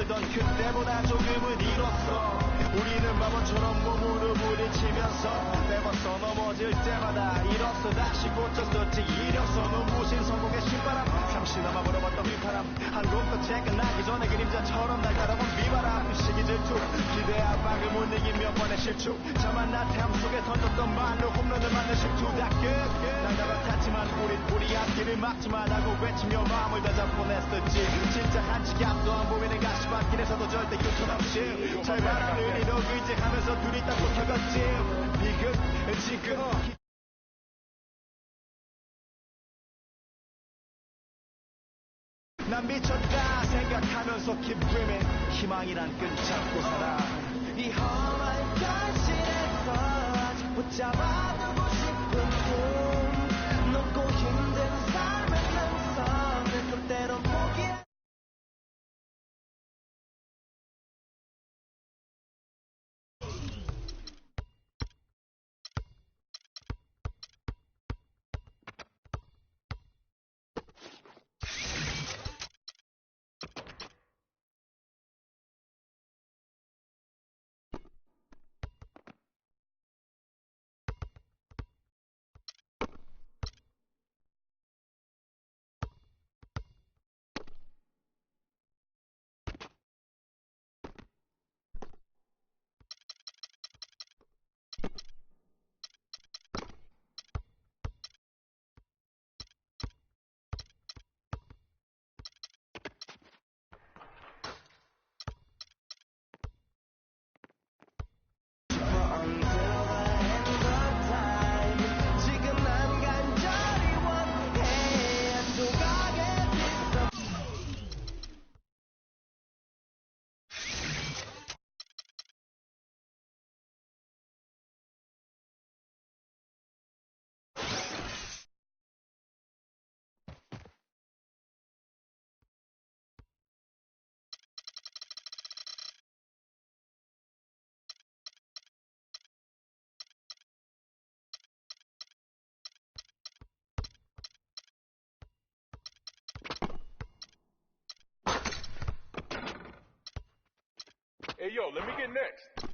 들던 그때보다 조금은 잃었어. 우리는 바보처럼 몸으로 부딪히면서 매번서 넘어질 때마다 잃었어. 다시 고쳤었지 이력서. 눈부신 성공의 신바람, 잠시나마 불어봤던 휘파람. 한국도 채끝나기 전에 그림자처럼 날따라온 비바람. 시기 질투, 기대 압박을 못 이긴 몇 번의 실축. 자만 나태함 속에 던졌던 말로 홈런을 맞는 실투. 다 끝. 난 갈아탔지만 우리 앞길을 막지 말라고 외치며 마음을 다잡곤 했었지. 진짜 한치 앞도 안 보이는 가시밭길에서도 절대 요청 없이 잘 말하는 이로 의지하면서 둘이 딱 붙어갔지. 비극 지금 난 미쳤다 생각하면서 keep dreaming. 희망이란 끈잡고 살아. 이 험한 현실에서 아직 붙잡아두고 싶은 꿈. 높고 힘든 삶의 능선. 내 때론 포기해. Hey, yo, let me get next.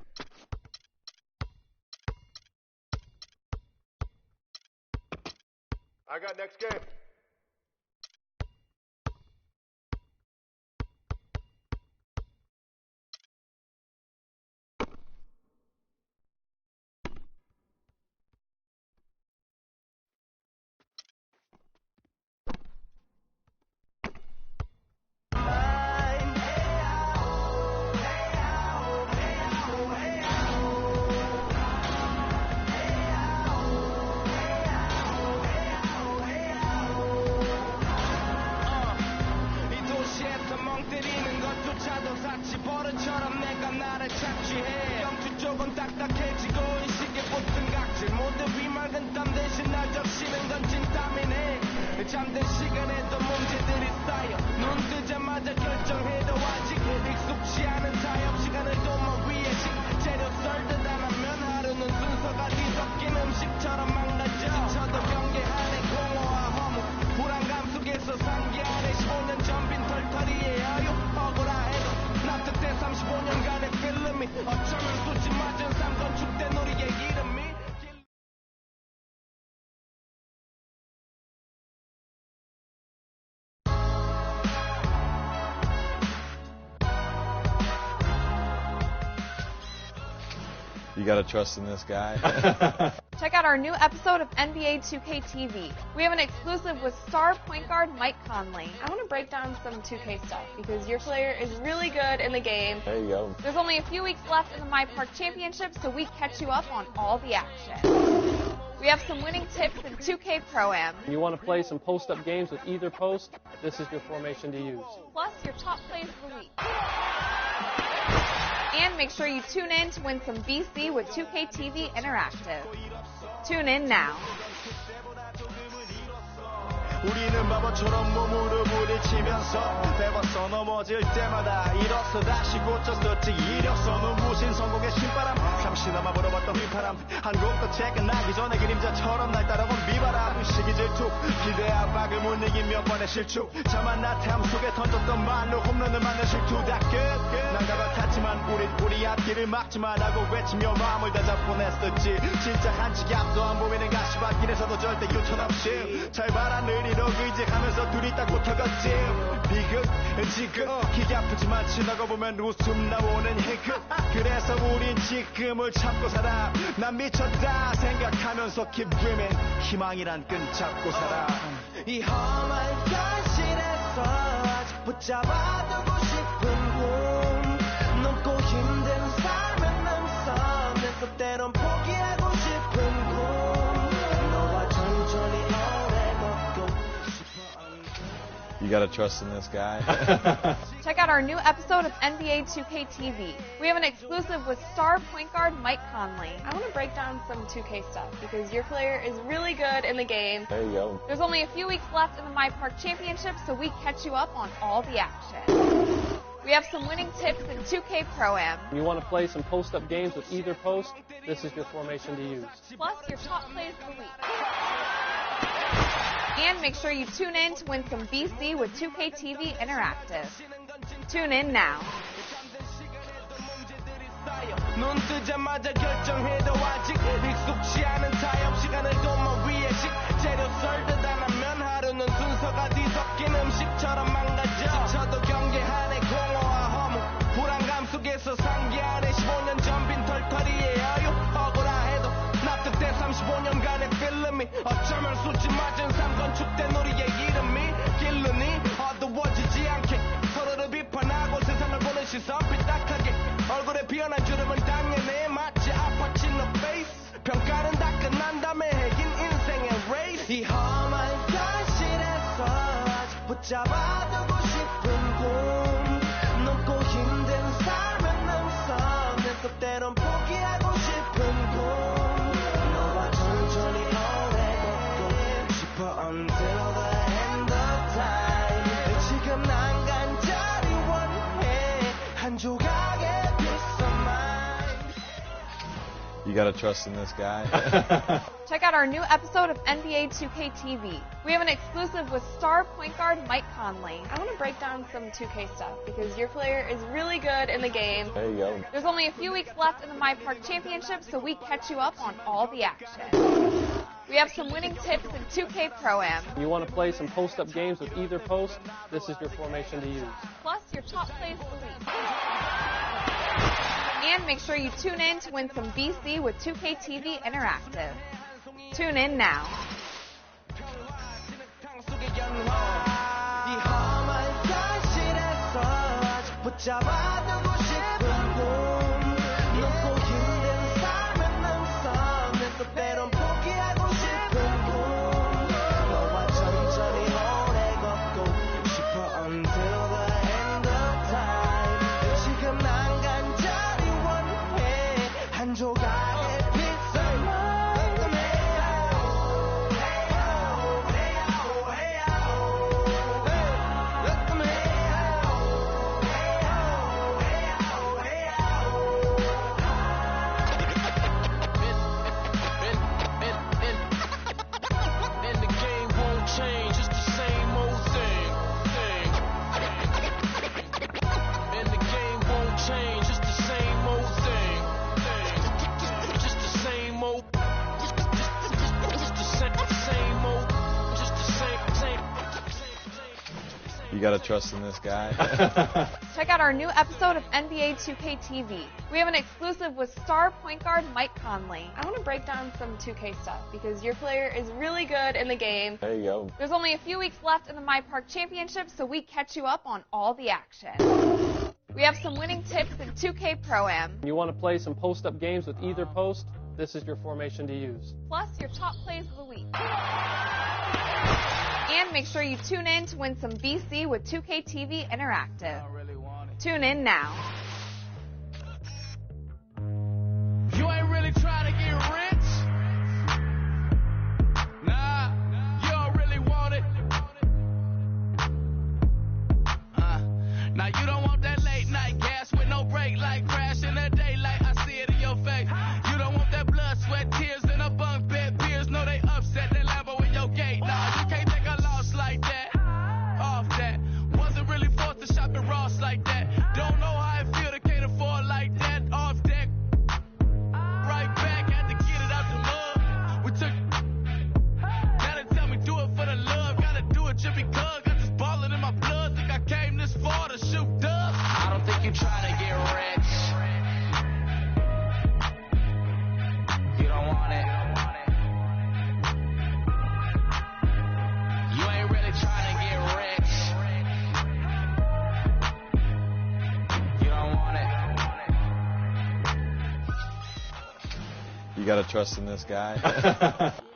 I got next game. 버릇처럼 내가 나를 착취해 영주 쪽은 딱딱해지고 의식의 붙은 각질 모두 비맑은 땀 대신 날 적시는 건 진땀이네 잠든 시간에도 문제들이 쌓여 눈 뜨자마자 결정해도 아직 익숙치 않은 타협 시간을 도모 위에 식재료 썰듯 안 하면 하루는 순서가 뒤섞인 음식처럼 망가져 지쳐도 경계하네 공허와 허무 불안감 속에서 상기하네 15년 전 빈 털터리의 여유 억울해도 납득된 35년간의 필름이 어쩌면 수치 맞은 삶 건축된 우리의 이름이 You gotta trust in this guy. Check out our new episode of NBA 2K TV. We have an exclusive with star point guard Mike Conley. I want to break down some 2K stuff because your player is really good in the game. There you go. There's only a few weeks left in the My Park Championship, so we catch you up on all the action. We have some winning tips in 2K Pro-Am. You want to play some post-up games with either post, this is your formation to use. Plus your top plays of the week. And make sure you tune in to win some BC with 2K TV Interactive. Tune in now. 우리는 바보처럼 몸으로 부딪히면서 배웠어 넘어질 때마다 일어서 다시 고쳤었지 이력서는 무신 성공의 신바람 잠시나마 불어봤던 휘파람 한국도 퇴근하기 전에 그림자처럼 날 따라온 비바람 시기 질투 기대 압박을 못 이긴 몇 번의 실축 자만 나탐 속에 던졌던 말로 홈런을 맞는 실투 다 끝 난가가 탔지만 우리 앞길을 막지만 하고 외치며 마음을 다잡 보냈었지 진짜 한치 앞도 안 보이는 가시밭길에서도 절대 유턴 없이 잘 봐라 느리로 의지하면서 둘이 딱 붙어갔지 비극 지금 기계 아프지만 지나고 보면 웃음 나오는 희극 그래서 우린 지금을 참고 살아 난 미쳤다 생각하면서 keep dreaming 희망이란 끈 잡고 살아 이 험한 현실에서 아직 붙잡아두고 싶은 꿈 넘고 힘든 삶은 남서 내서 때론 포기하고 싶은 꿈 너와 천천히 오래 걷고 You gotta trust in this guy. Check out our new episode of NBA 2K TV. We have an exclusive with star point guard Mike Conley. I want to break down some 2K stuff because your player is really good in the game. There you go. There's only a few weeks left in the My Park Championship, so we catch you up on all the action. We have some winning tips in 2K Pro-Am. You want to play some post-up games with either post, this is your formation to use. Plus your top plays of the week. And make sure you tune in to win some BC with 2K TV Interactive. Tune in now. 눈 뜨자마자 결정해도 아직 익숙치 않은 타협 시간을 도모 위에 식재료 썰듯 안 하면 하루는 순서가 뒤섞인 음식처럼 망가져 지쳐도 경계하네 공허와 허무 불안감 속에서 상기하네 15년 전 빈 털터리의 여유 억울해도 납득된 35년간의 필름이 어쩌면 수치 맞은 삶 건축된 우리의 이름이 길르니 어두워지지 않게 서로를 비판하고 세상을 보는 시선 삐딱하게 얼굴에 피어난 주름은 당연해 마치 아파친 너 페이스 평가는 다 끝난 다음에 긴 인생의 레이스 이 험한 현실에서 아직 붙잡아두고 싶은 꿈 넘고 힘든 삶은 남서 내서 때론 포기하고 싶은 꿈 너와 천천히 오래 걷고 싶어 until the end of time 지금 난 간절히 원해 한 조각의 You gotta trust in this guy. Check out our new episode of NBA 2K TV. We have an exclusive with star point guard Mike Conley. I want to break down some 2K stuff because your player is really good in the game. There you go. There's only a few weeks left in the My Park Championship, so we catch you up on all the action. We have some winning tips in 2K Pro-Am. You want to play some post-up games with either post? This is your formation to use. Plus your top plays of the week. And make sure you tune in to win some BC with 2K TV Interactive. Tune in now. You gotta trust in this guy. Check out our new episode of NBA 2K TV. We have an exclusive with star point guard Mike Conley. I want to break down some 2K stuff because your player is really good in the game. There you go. There's only a few weeks left in the My Park Championship, so we catch you up on all the action. We have some winning tips in 2K Pro-Am. You want to play some post-up games with either post? This is your formation to use. Plus your top plays of the week. And make sure you tune in to win some BC with 2K TV Interactive. Tune in now. You ain't really trying to get rich. Nah, you don't really want it. Now you don't want that late night gas with no break, like crash in the daylight. I see it in your face. You don't want that blood, sweat, tears in a bunk bed. Peers know they upset. They Lambo in your gate. Nah, you can't take a loss like that. Off that. Wasn't really forced to shop at Ross like that. Don't know how it feel to can't afford like that. Off deck. Right back, had to get it out the mud. We took. Gotta tell me do it for the love. Gotta do it just because. Got this ballin' in my blood. Think I came this far to shoot dubs. I don't think you trying to get rich. You don't want it. You ain't really trying to get rich. You don't want it. You gotta trust in this guy.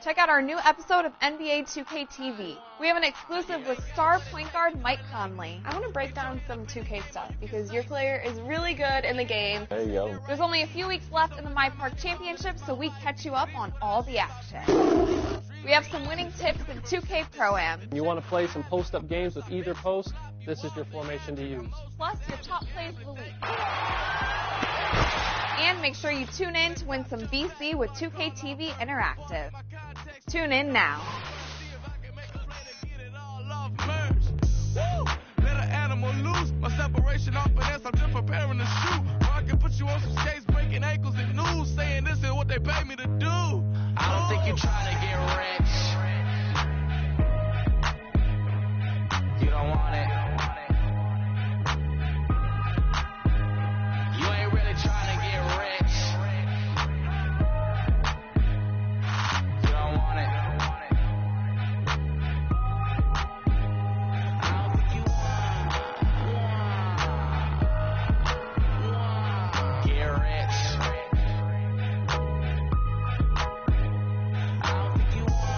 Check out our new episode of NBA 2K TV. We have an exclusive with star point guard Mike Conley. I want to break down some 2K stuff because your player is really good in the game. There you go. There's only a few weeks left in the My Park Championship, so we catch you up on all the action. We have some winning tips in 2K Pro-Am. You want to play some post-up games with either post? This is your formation to use. Plus your top plays of the week. And make sure you tune in to win some BC with 2K TV Interactive. Tune in now. Let an animal loose. My separation off of this, I'm just preparing to shoot. Or I can put you on some skates, breaking ankles and news, saying this is what they pay me to do. I don't think you're trying to get rich. You don't want it. You ain't really trying to get rich. You don't want it. I don't think you want get rich. I don't think you want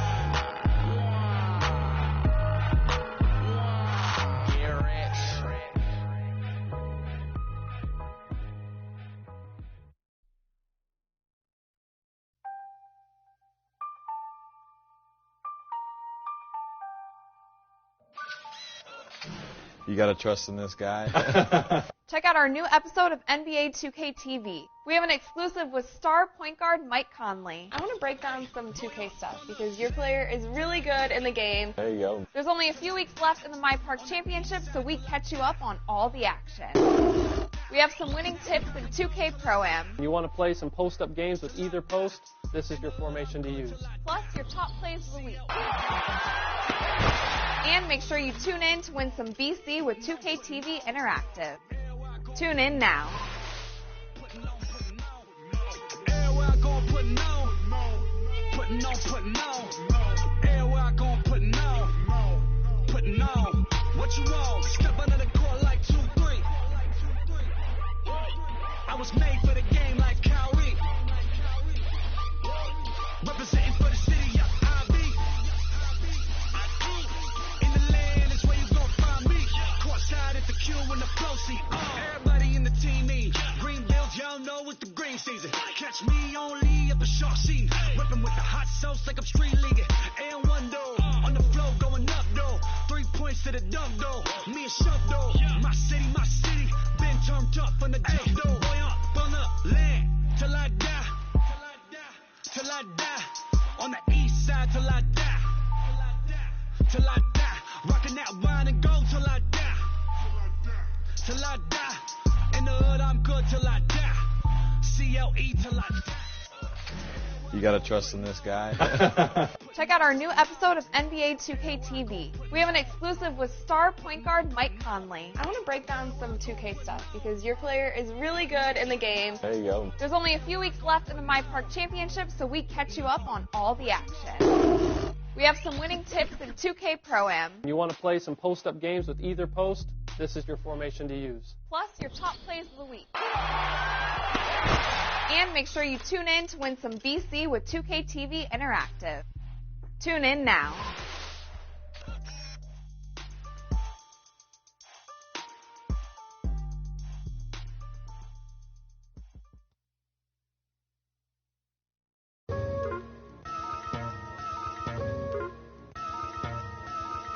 get rich. You gotta trust in this guy. Check out our new episode of NBA 2K TV. We have an exclusive with star point guard Mike Conley. I want to break down some 2K stuff because your player is really good in the game. There you go. There's only a few weeks left in the My Park Championship, so we catch you up on all the action. We have some winning tips in 2K Pro-Am. You want to play some post-up games with either post, this is your formation to use. Plus your top plays of the week. And make sure you tune in to win some BC with 2K TV Interactive. Tune in now. What you want? Step under the court like 2-3. I was made for the game like Kyrie. Representing for the city of IB. In the land is where you gon' find me. Courtside at the Q and the flow seat. Everybody in the team eat. Green bills, y'all know it's the green season. Catch me only at the shark seat. Ripping with the hot sauce like I'm street leaguing. And one though, on the flow going up though. 3 points to the dunk though. Me and Shove though. My city, been turned up from the jump though. Boy, up on the land till I die. Till I die. On the east side till I die. Till I die. Rocking that wine and gold till I die. Till I die. In the hood I'm good till I die. CLE till I die. You gotta trust in this guy. Check out our new episode of NBA 2K TV. We have an exclusive with star point guard Mike Conley. I want to break down some 2K stuff because your player is really good in the game. There you go. There's only a few weeks left in the My Park Championship, so we catch you up on all the action. We have some winning tips in 2K Pro-Am. You want to play some post-up games with either post, this is your formation to use. Plus your top plays of the week. And make sure you tune in to win some BC with 2K TV Interactive. Tune in now.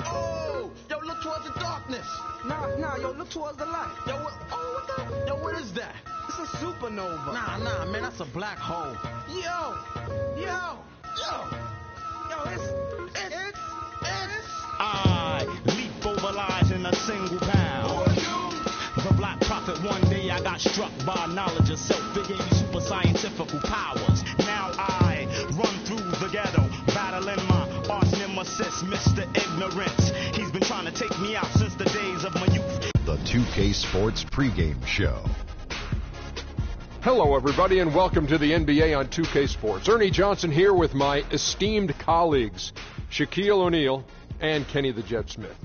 Oh, yo, look towards the darkness. Nah, yo, look towards the light. Yo, what the? Yo, what is that? It's a supernova. Nah, man, that's a black hole. Yo, it's. I leap over lies in a single pound. The black prophet, one day I got struck by knowledge of self. It gave me super scientific powers. Now I run through the ghetto, battling my arch nemesis, Mr. Ignorance. He's been trying to take me out since the days of my youth. The 2K Sports pregame show. Hello, everybody, and welcome to the NBA on 2K Sports. Ernie Johnson here with my esteemed colleagues, Shaquille O'Neal and Kenny the Jet Smith.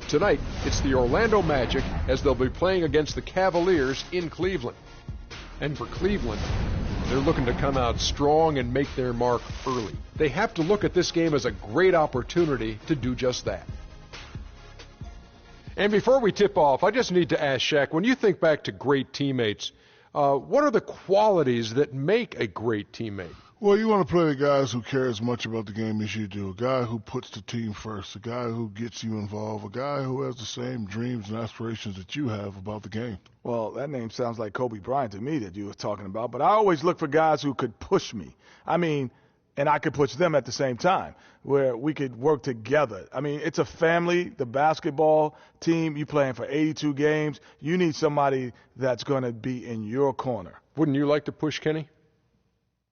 Tonight, it's the Orlando Magic as they'll be playing against the Cavaliers in Cleveland. And for Cleveland, they're looking to come out strong and make their mark early. They have to look at this game as a great opportunity to do just that. And before we tip off, I just need to ask Shaq, when you think back to great teammates, what are the qualities that make a great teammate? Well, you want to play the guys who care as much about the game as you do, a guy who puts the team first, a guy who gets you involved, a guy who has the same dreams and aspirations that you have about the game. Well, that name sounds like Kobe Bryant to me that you were talking about, but I always look for guys who could push me. And I could push them at the same time, where we could work together. It's a family, the basketball team. You playing for 82 games. You need somebody that's going to be in your corner. Wouldn't you like to push Kenny?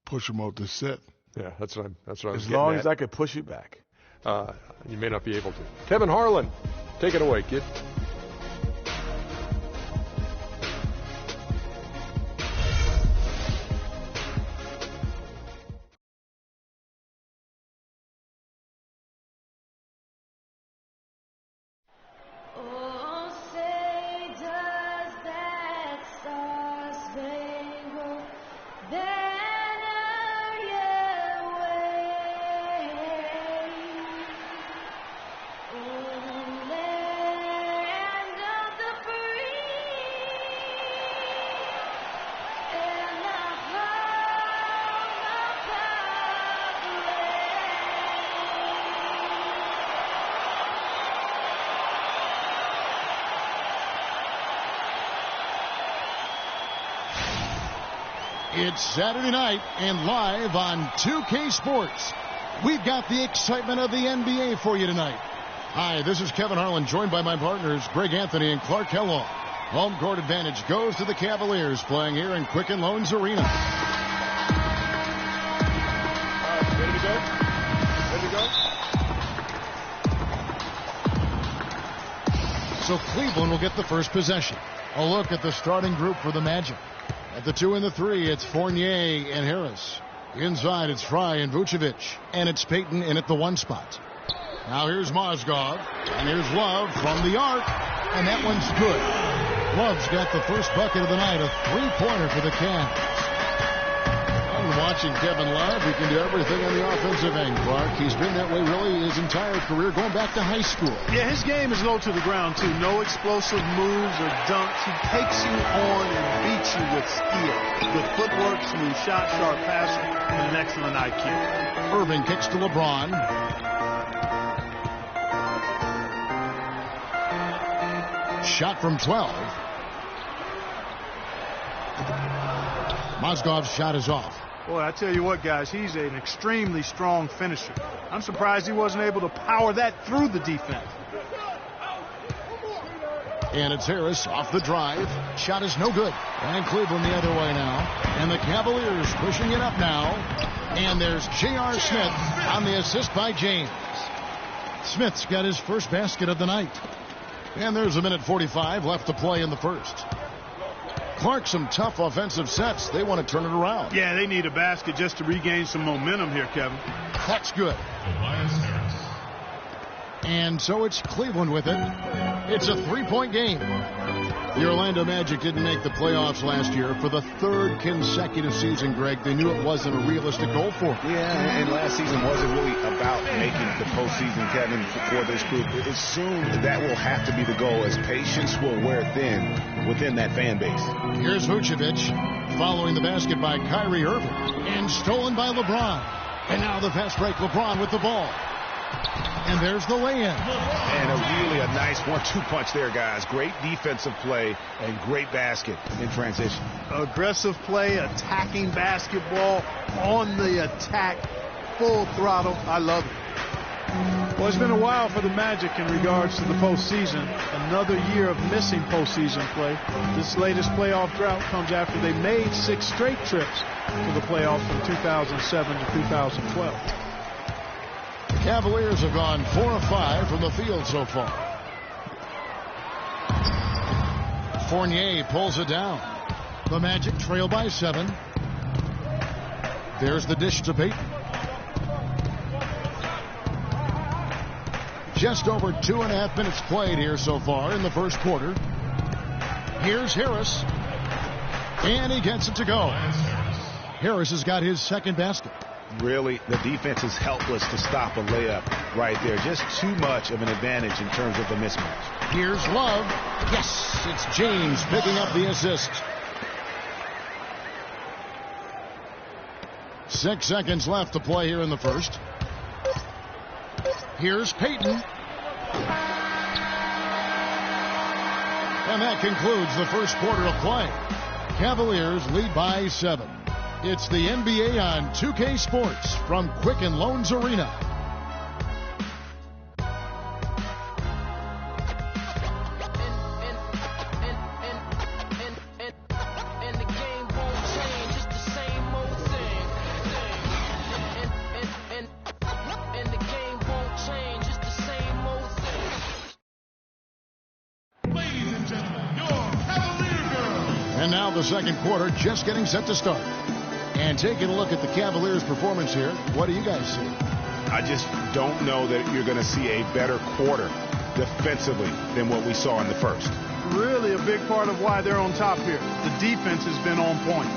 Push him out this set. Yeah, that's what I was getting As long at. as I could push you back. You may not be able to. Kevin Harlan, take it away, kid. It's Saturday night and live on 2K Sports. We've got the excitement of the NBA for you tonight. Hi, this is Kevin Harlan, joined by my partners Greg Anthony and Clark Kellogg. Home court advantage goes to the Cavaliers, playing here in Quicken Loans Arena. Ready to go? Ready to go? So Cleveland will get the first possession. A look at the starting group for the Magic. At the 2 and the 3, it's Fournier and Harris. Inside, it's Fry and Vucevic. And it's Payton in at the 1 spot. Now here's Mozgov. And here's Love from the arc. And that one's good. Love's got the first bucket of the night, a 3-pointer for the Cavs. And watching Kevin Love, he can do everything on the offensive end, Clark. He's been that way really his entire career, going back to high school. Yeah, his game is low to the ground, too. No explosive moves or dunks. He takes you on and beats you with skill. Good footwork, smooth shot, sharp passing, and an excellent IQ. Irving kicks to LeBron. Shot from 12. Mozgov's shot is off. Boy, I tell you what, guys, he's an extremely strong finisher. I'm surprised he wasn't able to power that through the defense. And it's Harris off the drive. Shot is no good. And Cleveland the other way now. And the Cavaliers pushing it up now. And there's J.R. Smith on the assist by James. Smith's got his first basket of the night. And there's a minute 45 left to play in the first. Clark, some tough offensive sets. They want to turn it around. Yeah, they need a basket just to regain some momentum here, Kevin. That's good. And so it's Cleveland with it. It's a 3-point game. The Orlando Magic didn't make the playoffs last year for the 3rd consecutive season, Greg. They knew it wasn't a realistic goal for them. Yeah, and last season wasn't really about making the postseason, Kevin, for this group. It's soon that will have to be the goal, as patience will wear thin within that fan base. Here's Vucevic following the basket by Kyrie Irving. And stolen by LeBron. And now the fast break, LeBron with the ball. And there's the lay-in. And a really nice 1-2 punch there, guys. Great defensive play and great basket in transition. Aggressive play, attacking basketball, on the attack, full throttle. I love it. Well, it's been a while for the Magic in regards to the postseason. Another year of missing postseason play. This latest playoff drought comes after they made 6 straight trips to the playoffs from 2007 to 2012. Cavaliers have gone 4 of 5 from the field so far. Fournier pulls it down. The Magic trail by 7. There's the dish to Payton. Just over 2.5 minutes played here so far in the first quarter. Here's Harris. And he gets it to go. Harris has got his second basket. Really, the defense is helpless to stop a layup right there. Just too much of an advantage in terms of the mismatch. Here's Love. Yes, it's James picking up the assist. 6 seconds left to play here in the first. Here's Payton. And that concludes the first quarter of play. Cavaliers lead by 7. It's the NBA on 2K Sports from Quicken Loans Arena. And now the second quarter just getting set to start. And taking a look at the Cavaliers' performance here, what do you guys see? I just don't know that you're going to see a better quarter defensively than what we saw in the first. Really a big part of why they're on top here. The defense has been on point.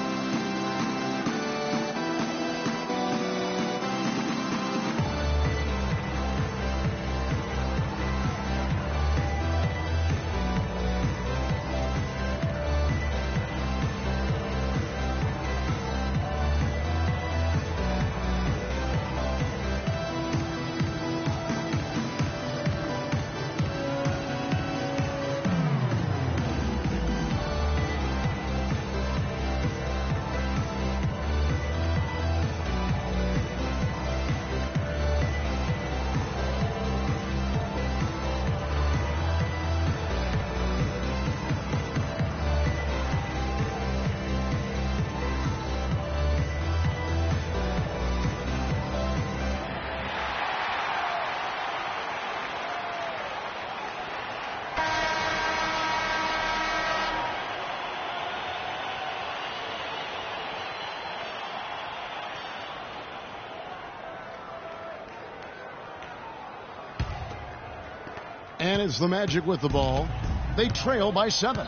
And it's the Magic with the ball. They trail by 7.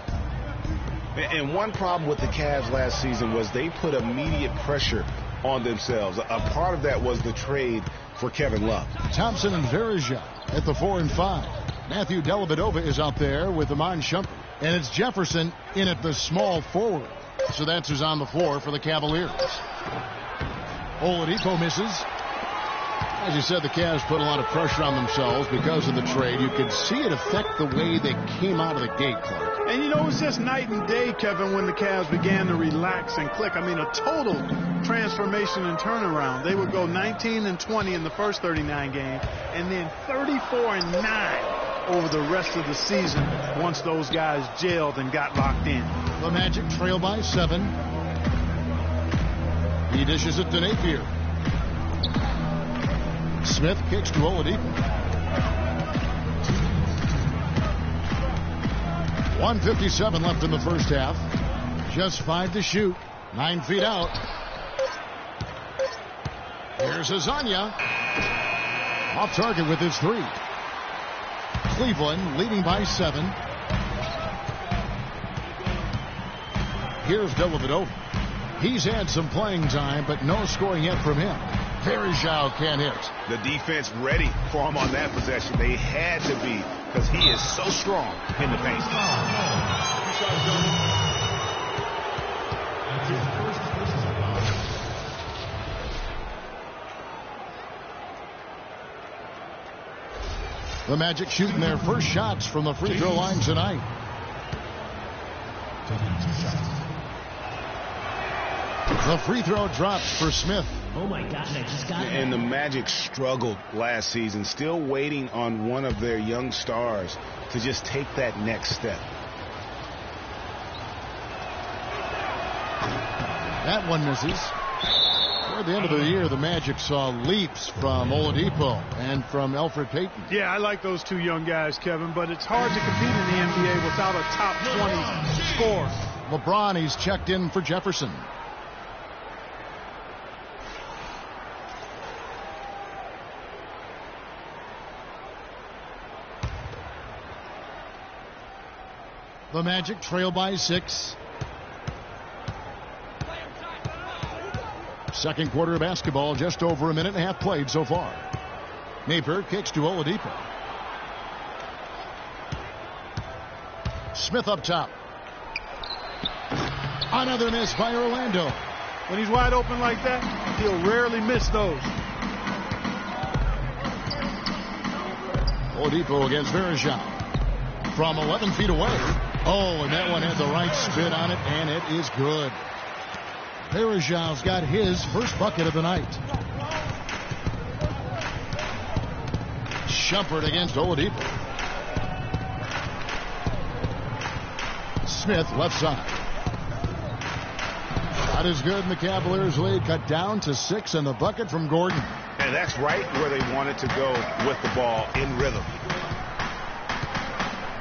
And one problem with the Cavs last season was they put immediate pressure on themselves. A part of that was the trade for Kevin Love. Thompson and Verija at the 4 and 5. Matthew Dellavedova is out there with Iman Shumpert. And it's Jefferson in at the small forward. So that's who's on the floor for the Cavaliers. Oladipo misses. As you said, the Cavs put a lot of pressure on themselves because of the trade. You could see it affect the way they came out of the gate, Clark. And, you know, it was just night and day, Kevin, when the Cavs began to relax and click. I mean, a total transformation and turnaround. They would go 19-20 in the first 39 games, and then 34-9 over the rest of the season once those guys gelled and got locked in. The Magic trail by 7. He dishes it to Napier. Smith kicks to Oladipo. 1:57 left in the first half. Just 5 to shoot. 9 feet out. Here's Azania. Off target with his 3. Cleveland leading by 7. Here's Dellavedova. He's had some playing time, but no scoring yet from him. Verija can't hit. The defense ready for him on that possession. They had to be, because he is so strong in the paint. The Magic shooting their first shots from the free throw line tonight. The free throw drops for Smith. Oh my God, I just got it. And the Magic struggled last season, still waiting on one of their young stars to just take that next step. That one misses. Toward the end of the year, the Magic saw leaps from Oladipo and from Elfrid Payton. Yeah, I like those two young guys, Kevin, but it's hard to compete in the NBA without a top 20 scorer. LeBron, he's checked in for Jefferson. The Magic trail by 6. Second quarter of basketball, just over a minute and a half played so far. Napier kicks to Oladipo. Smith up top. Another miss by Orlando. When he's wide open like that, he'll rarely miss those. Oladipo against Verija. From 11 feet away. Oh, and that one had the right spin on it, and it is good. Verija's got his first bucket of the night. Shumpert against Oladipo. Smith left side. Not as good, and the Cavaliers lead cut down to 6, and the bucket from Gordon. And that's right where they wanted to go with the ball, in rhythm.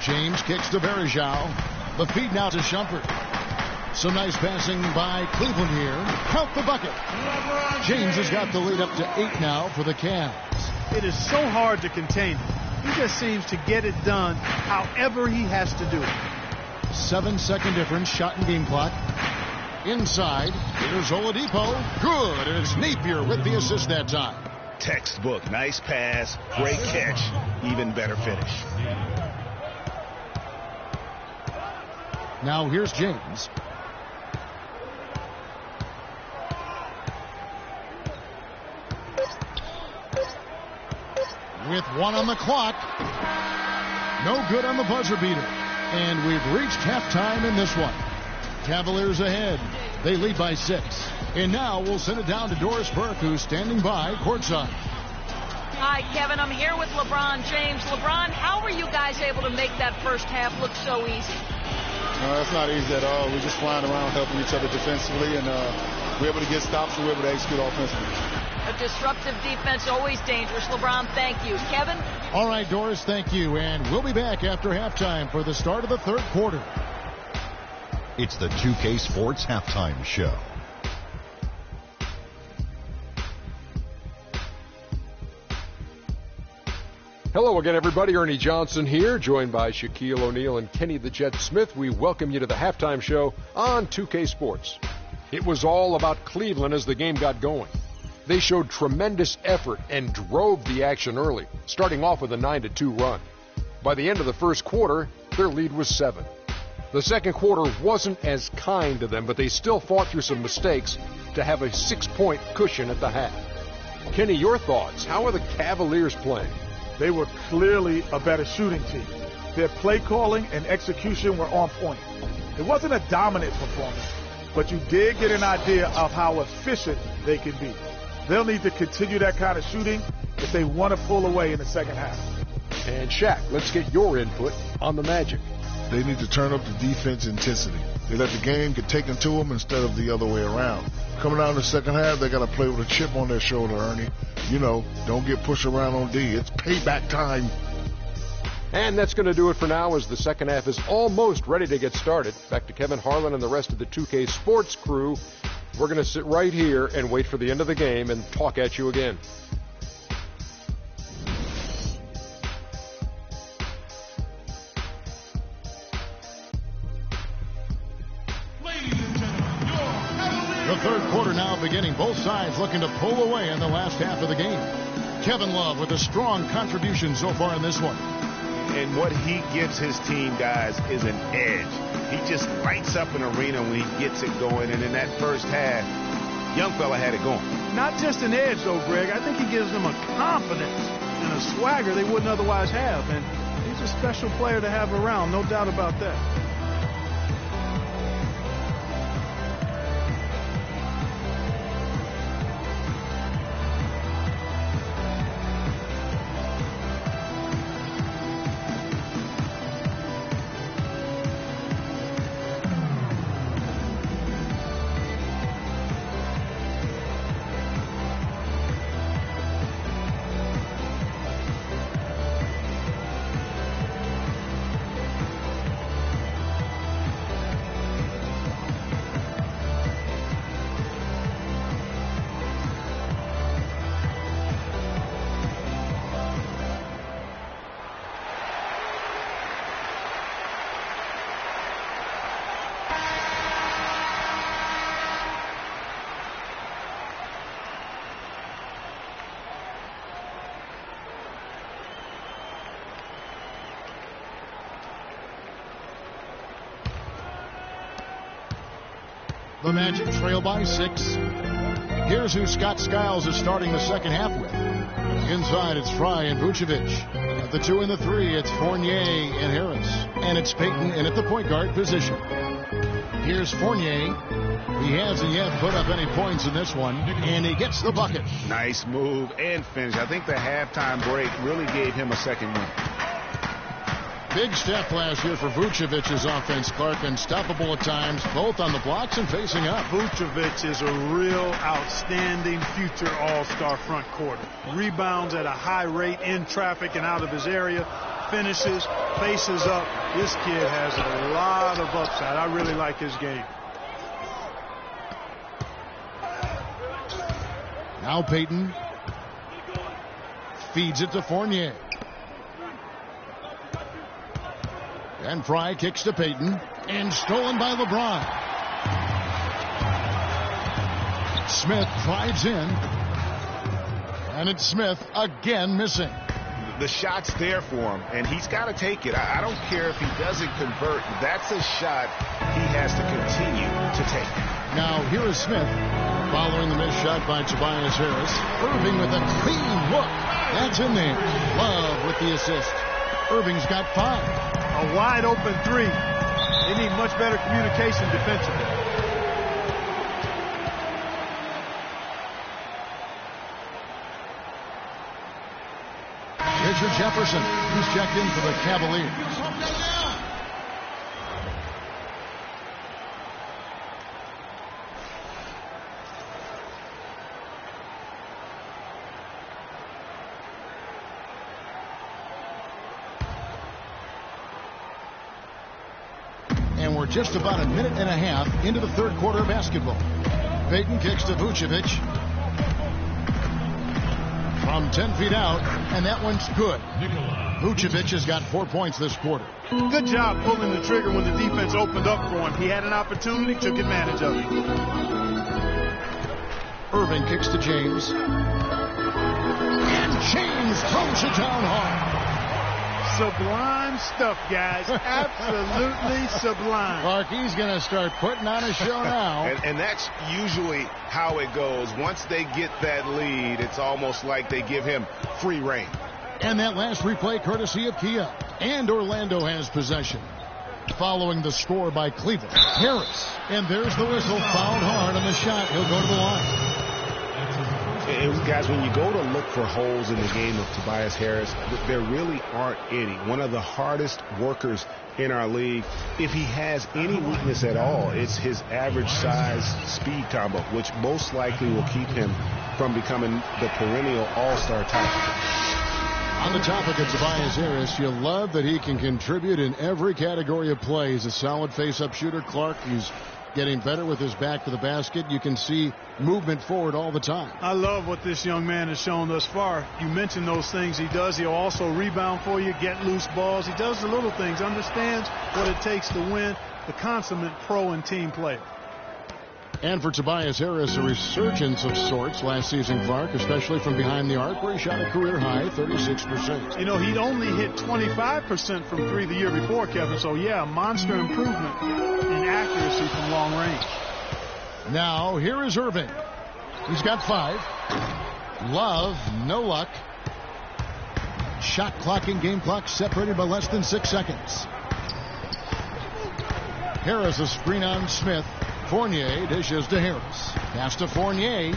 James kicks to Verija. The feed now to Shumpert. Some nice passing by Cleveland here. Count the bucket. James has got the lead up to 8 now for the Cavs. It is so hard to contain him. He just seems to get it done however he has to do it. 7-second difference, shot and game clock. Inside, here's Oladipo. Good, and it's Napier with the assist that time. Textbook, nice pass, great catch, even better finish. Now here's James. With 1 on the clock. No good on the buzzer beater. And we've reached halftime in this one. Cavaliers ahead. They lead by 6. And now we'll send it down to Doris Burke, who's standing by courtside. Hi, Kevin. I'm here with LeBron James. LeBron, how were you guys able to make that first half look so easy? No, that's not easy at all. We're just flying around helping each other defensively, and we're able to get stops and we're able to execute offensively. A disruptive defense, always dangerous. LeBron, thank you. Kevin? All right, Doris, thank you. And we'll be back after halftime for the start of the third quarter. It's the 2K Sports Halftime Show. Hello again, everybody. Ernie Johnson here, joined by Shaquille O'Neal and Kenny the Jet Smith. We welcome you to the halftime show on 2K Sports. It was all about Cleveland as the game got going. They showed tremendous effort and drove the action early, starting off with a 9-2 run. By the end of the first quarter, their lead was 7. The second quarter wasn't as kind to them, but they still fought through some mistakes to have a 6-point cushion at the half. Kenny, your thoughts? How are the Cavaliers playing? They were clearly a better shooting team. Their play calling and execution were on point. It wasn't a dominant performance, but you did get an idea of how efficient they can be. They'll need to continue that kind of shooting if they want to pull away in the second half. And Shaq, let's get your input on the Magic. They need to turn up the defense intensity. They let the game get taken to them instead of the other way around. Coming out in the second half, they got to play with a chip on their shoulder, Ernie. You know, don't get pushed around on D. It's payback time. And that's going to do it for now as the second half is almost ready to get started. Back to Kevin Harlan and the rest of the 2K Sports crew. We're going to sit right here and wait for the end of the game and talk at you again. The third quarter now beginning. Both sides looking to pull away in the last half of the game. Kevin Love with a strong contribution so far in this one. And what he gives his team, guys, is an edge. He just lights up an arena when he gets it going. And in that first half, young fella had it going. Not just an edge, though, Greg. I think he gives them a confidence and a swagger they wouldn't otherwise have. And he's a special player to have around, no doubt about that. The Magic trail by 6. Here's who Scott Skiles is starting the second half with. Inside, it's Fry and Vucevic. At the 2 and the 3, it's Fournier and Harris. And it's Payton in at the point guard position. Here's Fournier. He hasn't yet put up any points in this one, and he gets the bucket. Nice move and finish. I think the halftime break really gave him a second win. Big step last year for Vucevic's offense, Clark. Unstoppable at times, both on the blocks and facing up. Vucevic is a real outstanding future all-star front court. Rebounds at a high rate in traffic and out of his area. Finishes, faces up. This kid has a lot of upside. I really like his game. Now Payton feeds it to Fournier. And Fry kicks to Payton. And stolen by LeBron. Smith drives in. And it's Smith again missing. The shot's there for him, and he's got to take it. I don't care if he doesn't convert. That's a shot he has to continue to take. Now here is Smith following the missed shot by Tobias Harris. Irving with a clean look. That's in there. Love with the assist. Irving's got 5. A wide open 3. They need much better communication defensively. Richard Jefferson, who's checked in for the Cavaliers. And we're just about a minute and a half into the third quarter of basketball. Payton kicks to Vucevic. From from 10 feet out, and that one's good. Vucevic has got 4 points this quarter. Good job pulling the trigger when the defense opened up for him. He had an opportunity, took advantage of it. Irving kicks to James. And James throws it down hard. Sublime stuff, guys. Absolutely sublime. Clark, he's going to start putting on a show now. And that's usually how it goes. Once they get that lead, it's almost like they give him free reign. And that last replay courtesy of Kia. And Orlando has possession. Following the score by Cleveland. Harris. And there's the whistle. Fouled hard on the shot. He'll go to the line. Guys, when you go to look for holes in the game of Tobias Harris, there really aren't any. One of the hardest workers in our league. If he has any weakness at all, it's his average size speed combo, which most likely will keep him from becoming the perennial all-star type. On the topic of Tobias Harris, you love that he can contribute in every category of play. He's a solid face-up shooter. Clark, he's getting better with his back to the basket. You can see movement forward all the time. I love what this young man has shown thus far. You mentioned those things he does. He'll also rebound for you, get loose balls. He does the little things, understands what it takes to win, the consummate pro and team player. And for Tobias Harris, a resurgence of sorts last season, Clark, especially from behind the arc, where he shot a career high 36%. You know, he'd only hit 25% from three the year before, Kevin. So, yeah, monster improvement in accuracy from long range. Now, here is Irving. He's got 5. Love, no luck. Shot clock and game clock separated by less than 6 seconds. Harris a screen on Smith. Fournier dishes to Harris. Pass to Fournier.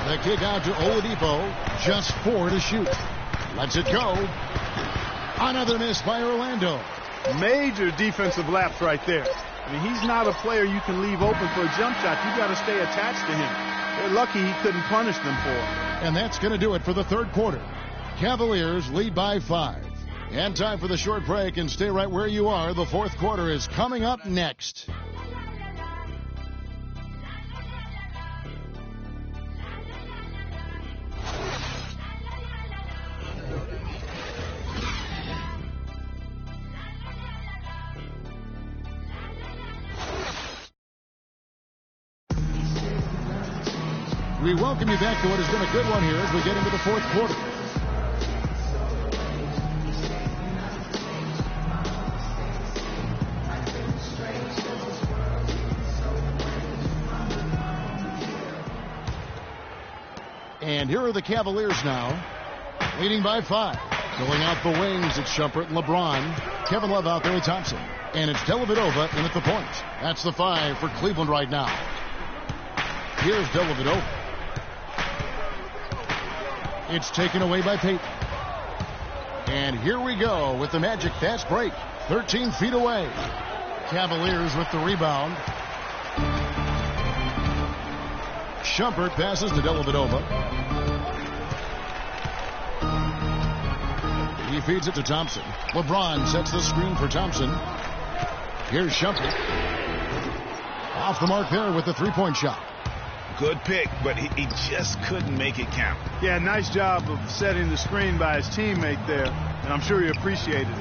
The kick out to Oladipo. Just 4 to shoot. Lets it go. Another miss by Orlando. Major defensive lapse right there. I mean, he's not a player you can leave open for a jump shot. You got to stay attached to him. They're lucky he couldn't punish them for it. And that's going to do it for the third quarter. Cavaliers lead by 5. And time for the short break, and stay right where you are. The fourth quarter is coming up next. We welcome you back to what has been a good one here as we get into the fourth quarter. And here are the Cavaliers now, leading by 5. Going out the wings, it's Shumpert and LeBron. Kevin Love out there with Thompson. And it's Dellavedova in at the point. That's the 5 for Cleveland right now. Here's Dellavedova. It's taken away by Payton. And here we go with the Magic fast break. 13 feet away. Cavaliers with the rebound. Shumpert passes to Dellavedova. He feeds it to Thompson. LeBron sets the screen for Thompson. Here's Shumpert. Off the mark there with the three-point shot. Good pick, but he just couldn't make it count. Yeah, nice job of setting the screen by his teammate there, and I'm sure he appreciated it.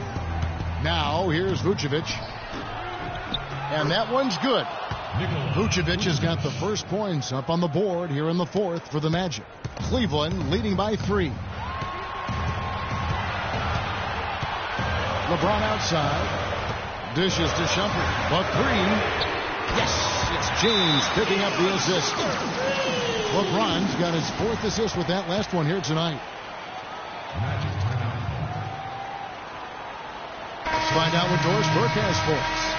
Now, here's Vucevic. And that one's good. Vucevic has got the first points up on the board here in the fourth for the Magic. Cleveland leading by 3. LeBron outside. Dishes to Shumpert. The 3. Yes, it's James picking up the assist. LeBron's got his 4th assist with that last one here tonight. Let's find out what Doris Burke has for us.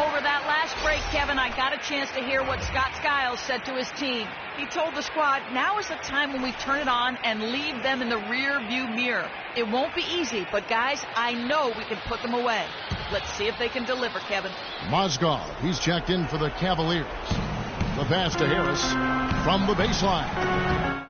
Over that last break, Kevin, I got a chance to hear what Scott Skiles said to his team. He told the squad, now is the time when we turn it on and leave them in the rear view mirror. It won't be easy, but guys, I know we can put them away. Let's see if they can deliver, Kevin. Mozgov, he's checked in for the Cavaliers. The pass to Harris from the baseline.